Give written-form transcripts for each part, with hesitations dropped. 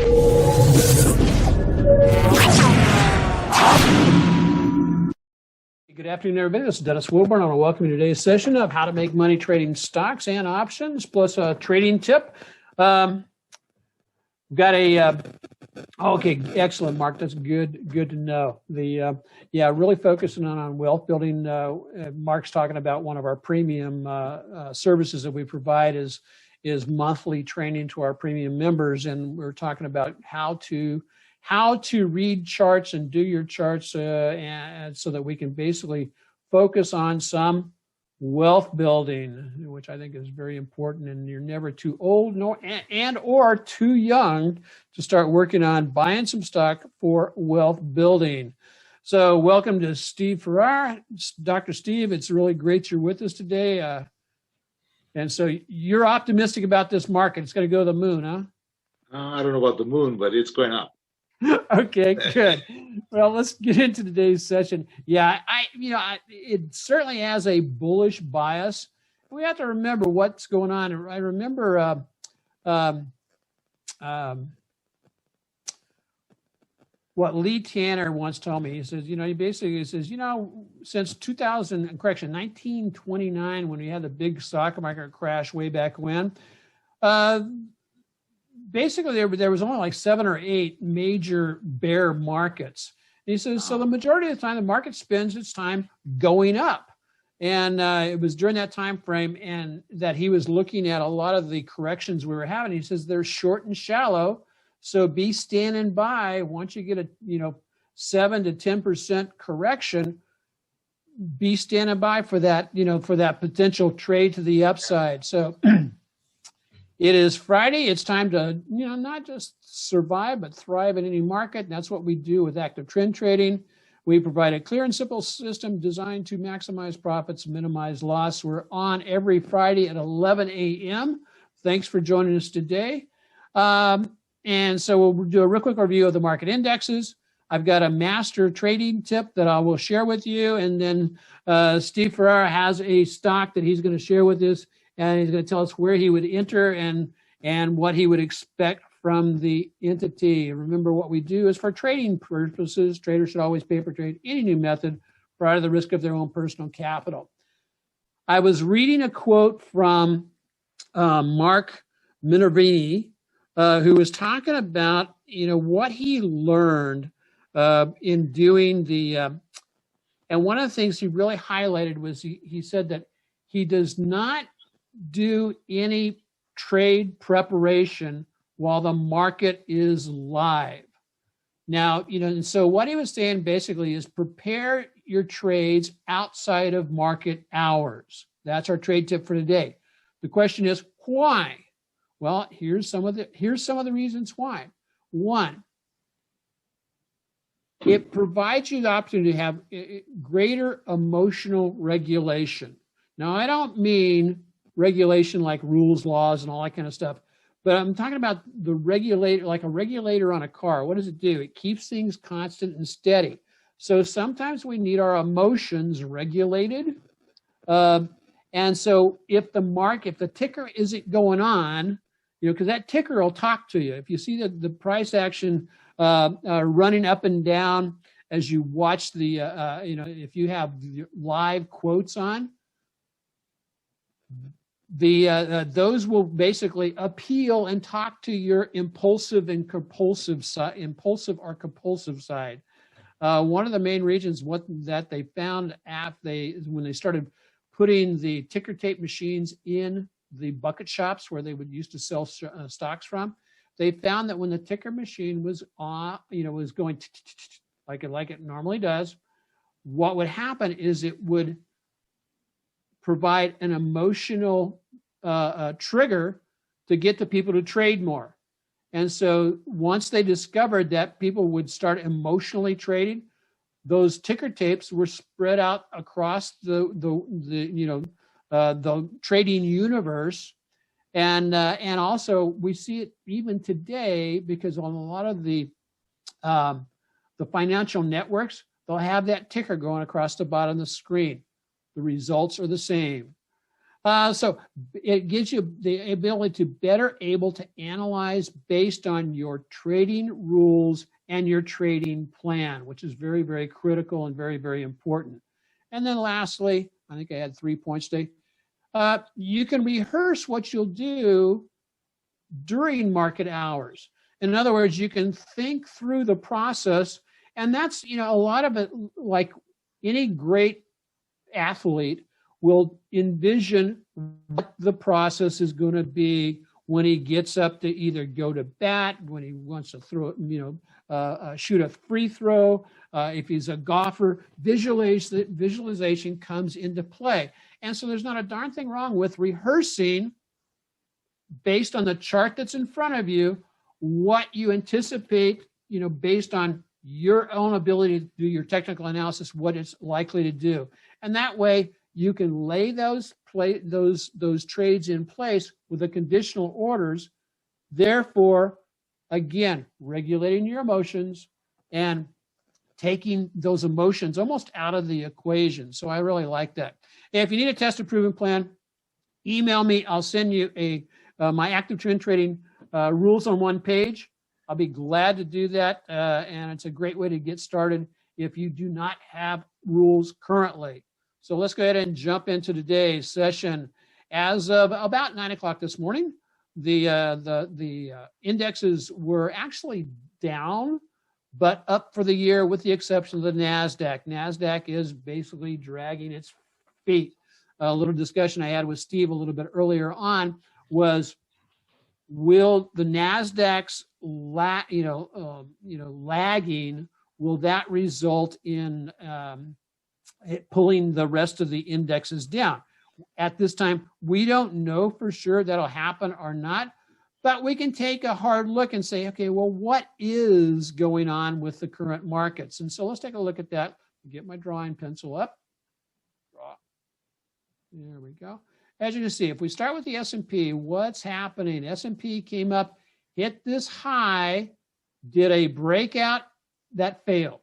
Good afternoon, everybody. This is Dennis Wilburn. I want to welcome you to today's session of how to make money trading stocks and options, plus a trading tip. Got a okay, excellent, Mark. That's good to know. Really focusing on wealth building. Mark's talking about one of our premium services that we provide is monthly training to our premium members, and we're talking about how to read charts and do your charts and so that we can basically focus on some wealth building, which I think is very important. And you're never too old or too young to start working on buying some stock for wealth building. So welcome to Steve Farrar. Dr. Steve, it's really great you're with us today. And so you're optimistic about this market. It's going to go to the moon, huh? I don't know about the moon, but it's going up. Okay, good. Well, let's get into today's session. Yeah, it certainly has a bullish bias. We have to remember what's going on. I remember what Lee Tanner once told me. He says, he basically says, since 1929, when we had the big stock market crash way back when, basically there was only like 7 or 8 major bear markets. And he says, so the majority of the time the market spends its time going up. And it was during that time frame and that he was looking at a lot of the corrections we were having. He says they're short and shallow. So be standing by once you get a 7 to 10% correction, be standing by for that, for that potential trade to the upside. So it is Friday. It's time to, not just survive, but thrive in any market. And that's what we do with active trend trading. We provide a clear and simple system designed to maximize profits, minimize loss. We're on every Friday at 11 a.m. Thanks for joining us today. And so we'll do a real quick review of the market indexes. I've got a master trading tip that I will share with you. And then Steve Farrar has a stock that he's going to share with us. And he's going to tell us where he would enter and what he would expect from the entity. Remember, what we do is for trading purposes. Traders should always paper trade any new method prior to the risk of their own personal capital. I was reading a quote from Mark Minervini, who was talking about what he learned in doing the. And one of the things he really highlighted was he said that he does not do any trade preparation while the market is live. Now, and so what he was saying basically is prepare your trades outside of market hours. That's our trade tip for today. The question is why? Well, here's some of the reasons why. One, it provides you the opportunity to have greater emotional regulation. Now, I don't mean regulation like rules, laws, and all that kind of stuff. But I'm talking about the regulator, like a regulator on a car. What does it do? It keeps things constant and steady. So sometimes we need our emotions regulated. And so if the ticker isn't going on, because that ticker will talk to you. If you see the price action running up and down as you watch the, if you have live quotes on, those will basically appeal and talk to your impulsive or compulsive side. One of the main reasons that they found when they started putting the ticker tape machines in the bucket shops where they would used to sell stocks from, they found that when the ticker machine was on, was going like it normally does, what would happen is it would provide an emotional trigger to get the people to trade more. And so once they discovered that people would start emotionally trading, those ticker tapes were spread out across the trading universe. And also we see it even today because on a lot of the financial networks, they'll have that ticker going across the bottom of the screen. The results are the same. So it gives you the ability to better able to analyze based on your trading rules and your trading plan, which is very, very critical and very, very important. And then lastly, I think I had 3 points today. You can rehearse what you'll do during market hours. In other words, you can think through the process, and that's, a lot of it, like any great athlete will envision what the process is going to be when he gets up to either go to bat, when he wants to throw, shoot a free throw. If he's a golfer, visualization comes into play. And so there's not a darn thing wrong with rehearsing based on the chart that's in front of you, what you anticipate, based on your own ability to do your technical analysis, what it's likely to do. And that way you can lay those trades in place with the conditional orders, therefore, again, regulating your emotions and taking those emotions almost out of the equation. So I really like that. If you need a test improvement plan, email me. I'll send you my active trend trading rules on one page. I'll be glad to do that. And it's a great way to get started if you do not have rules currently. So let's go ahead and jump into today's session. As of about 9 o'clock this morning, the indexes were actually down, but up for the year with the exception of the NASDAQ. NASDAQ is basically dragging its feet. A little discussion I had with Steve a little bit earlier on was, will the NASDAQ's lagging, will that result in pulling the rest of the indexes down? At this time, we don't know for sure that'll happen or not, but we can take a hard look and say, okay, well, what is going on with the current markets? And so let's take a look at that. Get my drawing pencil up. There we go. As you can see, if we start with the S&P, what's happening? S&P came up, hit this high, did a breakout that failed.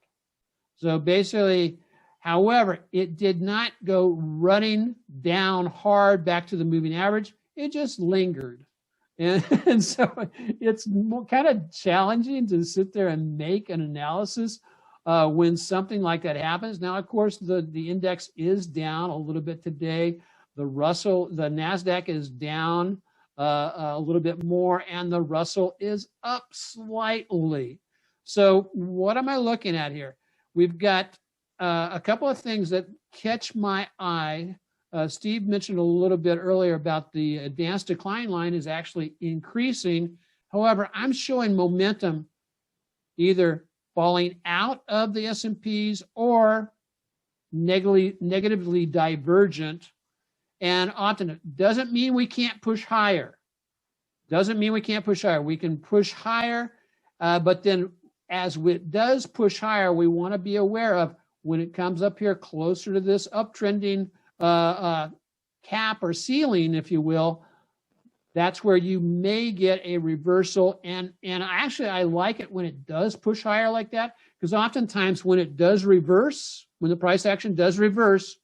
So basically, however, it did not go running down hard back to the moving average. It just lingered. And so it's kind of challenging to sit there and make an analysis when something like that happens. Now, of course, the index is down a little bit today. The NASDAQ is down a little bit more, and the Russell is up slightly. So what am I looking at here? We've got a couple of things that catch my eye. Steve mentioned a little bit earlier about the advanced decline line is actually increasing. However, I'm showing momentum either falling out of the S&Ps or negatively divergent. And often it doesn't mean we can't push higher. Doesn't mean we can't push higher. We can push higher, but then as it does push higher, we want to be aware of when it comes up here closer to this uptrending cap or ceiling, if you will, that's where you may get a reversal. And actually, I like it when it does push higher like that, because oftentimes when it does reverse, when the price action does reverse,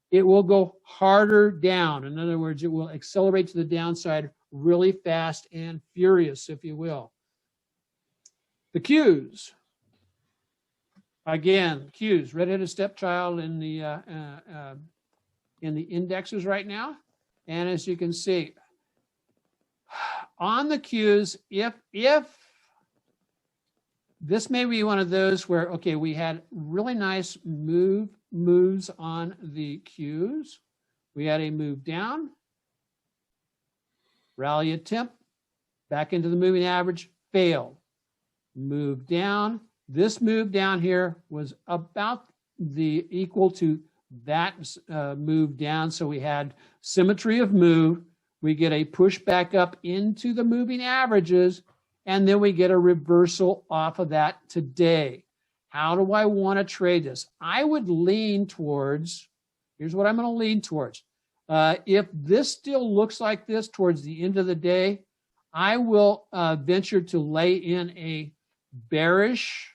it will go harder down. In other words, it will accelerate to the downside really fast and furious, if you will. The Qs. Again, Qs, red-headed stepchild in the indexes right now. And as you can see, on the Qs, if this may be one of those where, okay, we had really nice moves on the Qs. We had a move down, rally attempt, back into the moving average, failed. Move down. This move down here was about equal to that move down. So we had symmetry of move. We get a push back up into the moving averages, and then we get a reversal off of that today. How do I want to trade this? I would lean towards, here's what I'm going to lean towards. If this still looks like this towards the end of the day, I will venture to lay in a bearish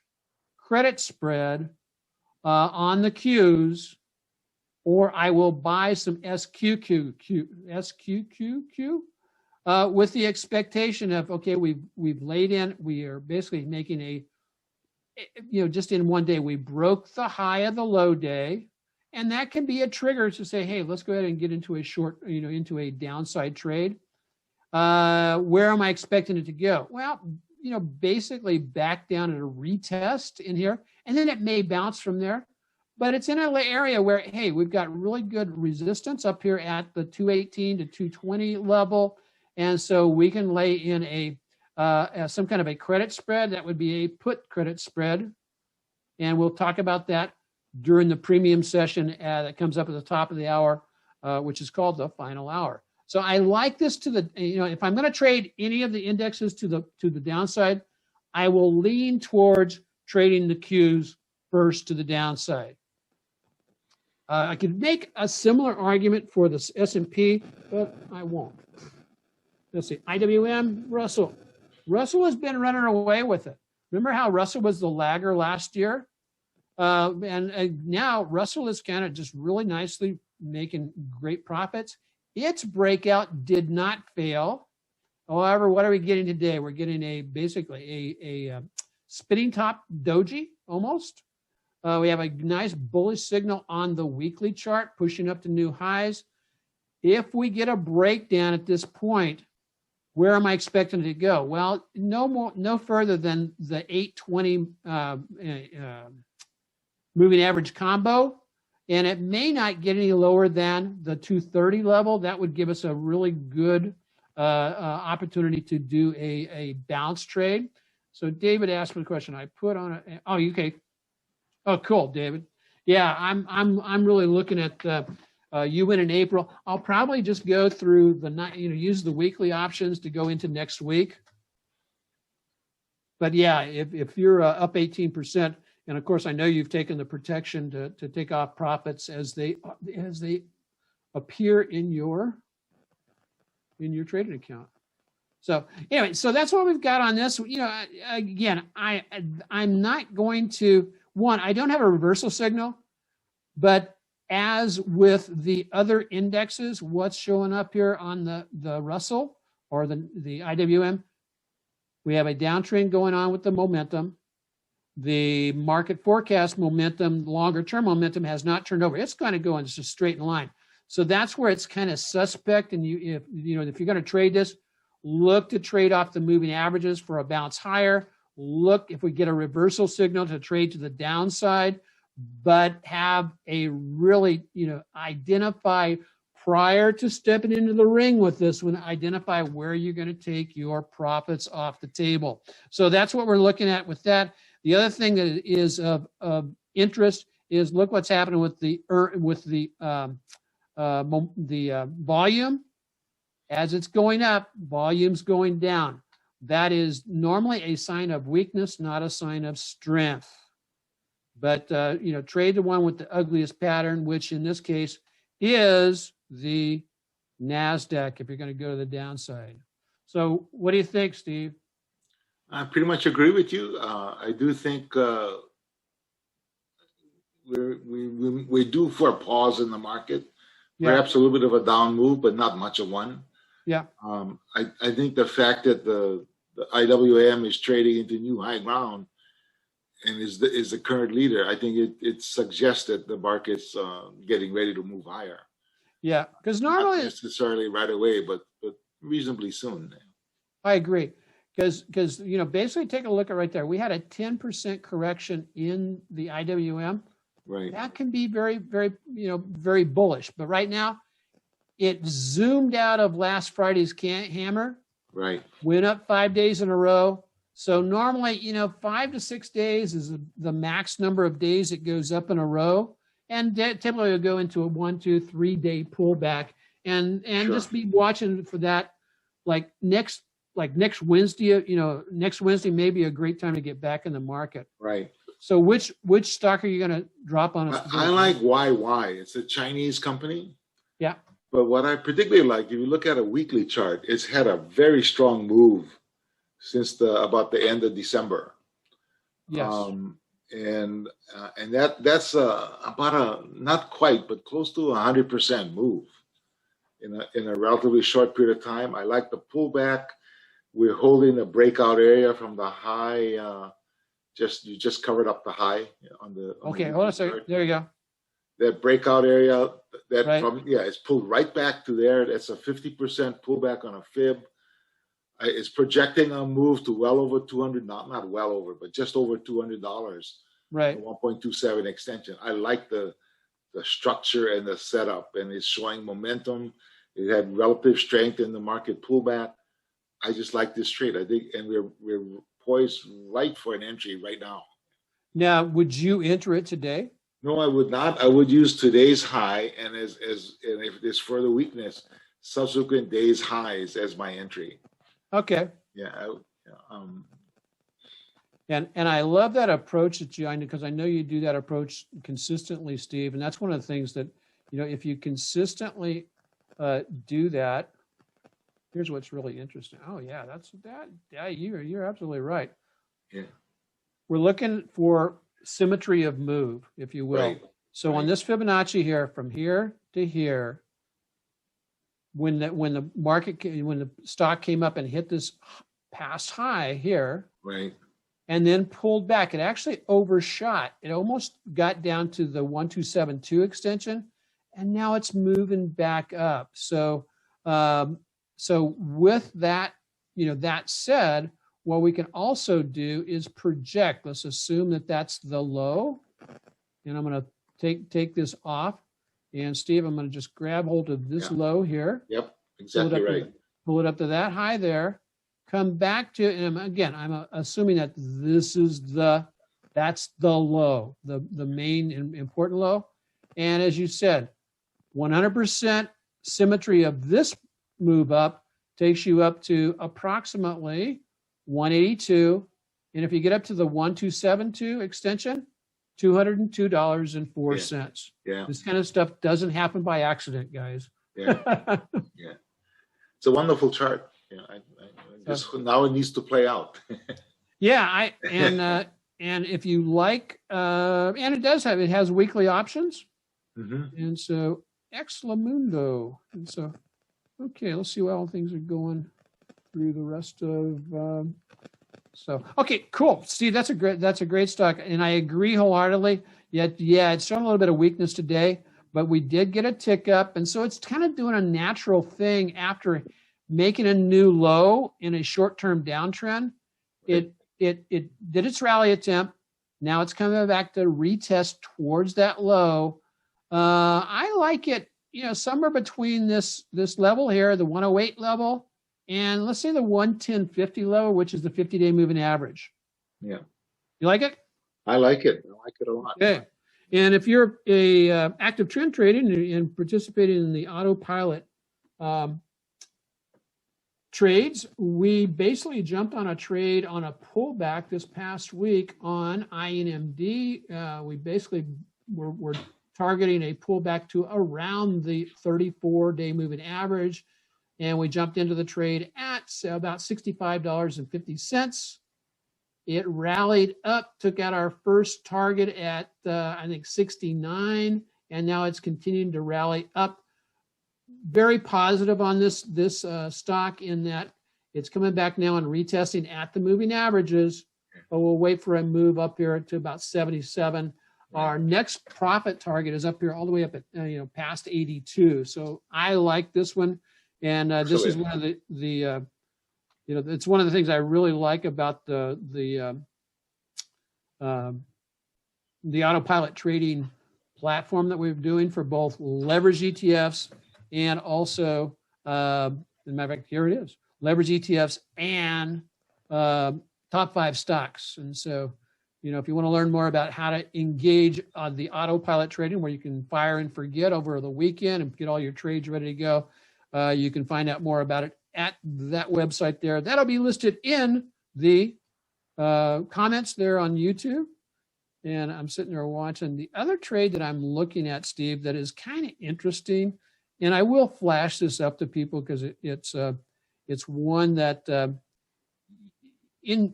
credit spread on the Qs or I will buy some SQQQ with the expectation of, okay, we've laid in, we are basically making a, just in one day, we broke the high of the low day. And that can be a trigger to say, hey, let's go ahead and get into a short, into a downside trade. Where am I expecting it to go? Well, basically back down at a retest in here, and then it may bounce from there. But it's in an area where, hey, we've got really good resistance up here at the 218 to 220 level. And so we can lay in some kind of a credit spread. That would be a put credit spread. And we'll talk about that during the premium session that comes up at the top of the hour, which is called the final hour. So I like this to the, if I'm going to trade any of the indexes to the downside, I will lean towards trading the Qs first to the downside. I could make a similar argument for the S&P, but I won't. Let's see, IWM, Russell. Russell has been running away with it. Remember how Russell was the lagger last year? And now Russell is kind of just really nicely making great profits. Its breakout did not fail. However, what are we getting today? We're getting basically a spinning top doji almost. We have a nice bullish signal on the weekly chart pushing up to new highs. If we get a breakdown at this point, where am I expecting it to go? Well, no further than the 820 moving average combo, and it may not get any lower than the 230 level. That would give us a really good opportunity to do a bounce trade. So David asked me a question. I put on a, oh, okay. Oh, cool, David. Yeah, I'm really looking at you win in April. I'll probably just go through use the weekly options to go into next week. But yeah, if you're up 18%, and of course I know you've taken the protection to take off profits as they appear in your trading account. So anyway, so that's what we've got on this. Again, I'm not going to, I don't have a reversal signal, but as with the other indexes, what's showing up here on the Russell or the IWM, we have a downtrend going on with the momentum. The market forecast momentum, longer term momentum, has not turned over. It's going to go in just a straight line. So that's where it's kind of suspect. And if you're going to trade this, look to trade off the moving averages for a bounce higher. Look if we get a reversal signal to trade to the downside, but have a really, identify prior to stepping into the ring with this one, identify where you're going to take your profits off the table. So that's what we're looking at with that. The other thing that is of interest is look what's happening with the volume. As it's going up, volume's going down. That is normally a sign of weakness, not a sign of strength. But trade the one with the ugliest pattern, which in this case is the NASDAQ, if you're going to go to the downside. So what do you think, Steve? I pretty much agree with you. I do think we're due for a pause in the market. Yeah. Perhaps a little bit of a down move, but not much of one. Yeah. I think the fact that the IWM is trading into new high ground and is the current leader, I think it suggests that the market's getting ready to move higher. Yeah, because normally not necessarily right away, but reasonably soon. I agree. Because basically take a look at right there. We had a 10% correction in the IWM. Right. That can be very, very, very bullish. But right now, it zoomed out of last Friday's hammer. Right. Went up 5 days in a row. So normally, 5 to 6 days is the max number of days it goes up in a row. And typically it'll go into a 1, 2, 3 day pullback. And sure. Just be watching for that next Wednesday, next Wednesday may be a great time to get back in the market. Right. So which stock are you going to drop on us? I like YY. It's a Chinese company. Yeah. But what I particularly like, if you look at a weekly chart, it's had a very strong move since about the end of December. Yes. and that's about a not quite but close to 100% move in a relatively short period of time. I like the pullback. We're holding a breakout area from the high. You just covered up the high on the. Okay, hold on a second. There you go. That breakout area, Right. it's pulled right back to there. That's a 50% pullback on a fib. It's projecting a move to well over 200, not well over, but just over $200. Right. 1.27 extension. I like the structure and the setup, and it's showing momentum. It had relative strength in the market pullback. I just like this trade. I think, and we're poised right for an entry right now. Now, would you enter it today? No, I would not. I would use today's high, and and if there's further weakness, subsequent days highs as my entry. Okay. Yeah. And I love that approach that you, because I know you do that approach consistently, Steve. And that's one of the things that, if you consistently do that, here's what's really interesting. Oh yeah, yeah, you're absolutely right. Yeah. We're looking for symmetry of move, if you will. Right. So on this Fibonacci here, from here to here, when the stock came up and hit this past high here, right, and then pulled back, it actually overshot. It almost got down to the 1272 extension, and now it's moving back up. So with that, that said, what we can also do is project. Let's assume that that's the low, and I'm going to take this off. And Steve, I'm going to just grab hold of this low here. Yep, exactly right. Pull it up to that high there. Come back to, and again, I'm assuming that this is that's the low, the main important low. And as you said, 100% symmetry of this move up takes you up to approximately 182. And if you get up to the 1272 extension, $202.04. Yeah. This kind of stuff doesn't happen by accident, guys. Yeah. Yeah. It's a wonderful chart. Yeah. Now it needs to play out. Yeah. And if you like, and it has weekly options. Mm-hmm. And so Exlamundo. And so, okay, let's see how all things are going through the rest of, okay, cool. Steve, that's a great stock. And I agree wholeheartedly. Yet, yeah, it's showing a little bit of weakness today, but we did get a tick up. And so it's kind of doing a natural thing after making a new low in a short-term downtrend. It did its rally attempt. Now it's coming back to retest towards that low. I like it, somewhere between this level here, the 108 level, and let's say the 110.50 level, which is the 50-day moving average. Yeah. You like it? I like it. I like it a lot. Okay. And if you're a active trend trading and participating in the autopilot trades, we basically jumped on a trade on a pullback this past week on INMD. We basically were targeting a pullback to around the 34-day moving average. And we jumped into the trade at about $65.50. It rallied up, took out our first target at, I think, 69. And now it's continuing to rally up. Very positive on this stock in that it's coming back now and retesting at the moving averages. But we'll wait for a move up here to about 77. Our next profit target is up here all the way up at, past 82. So I like this one. And this is one of the it's one of the things I really like about the autopilot trading platform that we're doing for both leverage ETFs and also, as a matter of fact, here it is, leverage ETFs and top 5 stocks. And so, if you want to learn more about how to engage the autopilot trading, where you can fire and forget over the weekend and get all your trades ready to go, you can find out more about it at that website there. That'll be listed in the comments there on YouTube. And I'm sitting there watching the other trade that I'm looking at, Steve, that is kind of interesting. And I will flash this up to people because it's one that in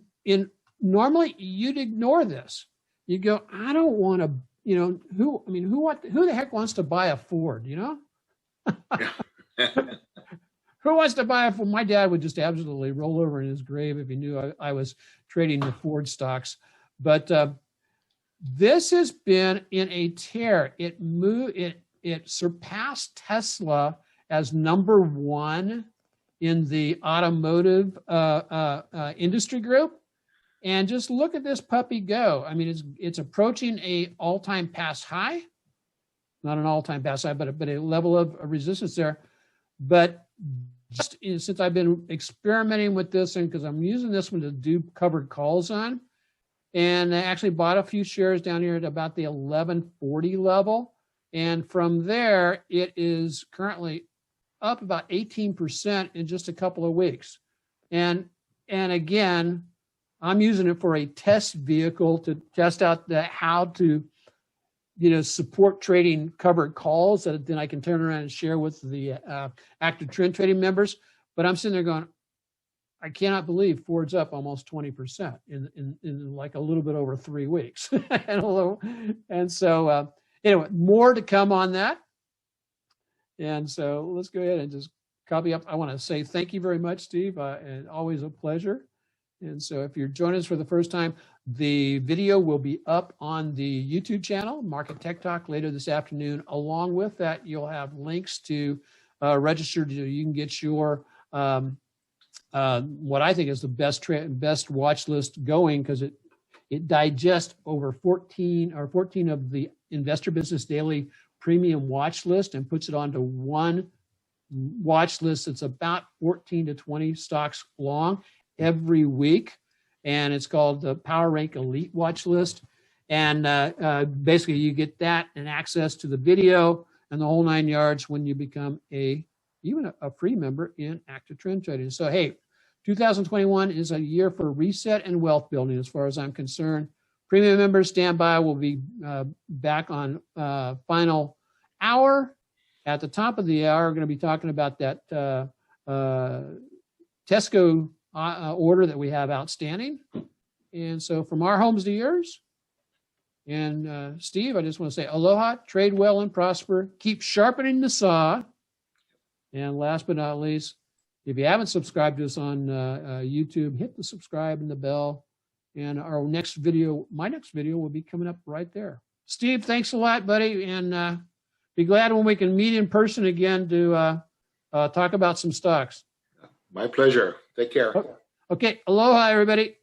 normally you'd ignore this. you go, I don't want to, who the heck wants to buy a Ford, Who wants to buy a Ford? My dad would just absolutely roll over in his grave if he knew I was trading the Ford stocks. But this has been in a tear. It surpassed Tesla as number one in the automotive industry group. And just look at this puppy go. I mean, it's approaching a all-time past high. Not an all-time past high, but a level of resistance there. But just since I've been experimenting with this, and because I'm using this one to do covered calls on, and I actually bought a few shares down here at about the 1140 level. And from there, it is currently up about 18% in just a couple of weeks. And again, I'm using it for a test vehicle to test out how to, support trading covered calls that then I can turn around and share with the active trend trading members. But I'm sitting there going, I cannot believe Ford's up almost 20% in like a little bit over 3 weeks. and so anyway, more to come on that. And so let's go ahead and just copy up. I want to say thank you very much, Steve, and always a pleasure. And so if you're joining us for the first time, the video will be up on the YouTube channel, Market Tech Talk, later this afternoon. Along with that, you'll have links to register. You can get your what I think is the best watch list going, because it digests over 14 of the Investor Business Daily premium watch list and puts it onto one watch list that's about 14 to 20 stocks long every week. And it's called the Power Rank Elite Watch List. And basically you get that and access to the video and the whole 9 yards when you become even a free member in active trend trading. So, hey, 2021 is a year for reset and wealth building as far as I'm concerned. Premium members, stand by. We'll be back on final hour. At the top of the hour, we're going to be talking about that Tesco order that we have outstanding. And so from our homes to yours. And Steve, I just want to say aloha, trade well and prosper. Keep sharpening the saw. And last but not least, if you haven't subscribed to us on YouTube, hit the subscribe and the bell. And our next video, my next video, will be coming up right there. Steve, thanks a lot, buddy. And be glad when we can meet in person again to talk about some stocks. My pleasure. Take care. Okay. Aloha, everybody.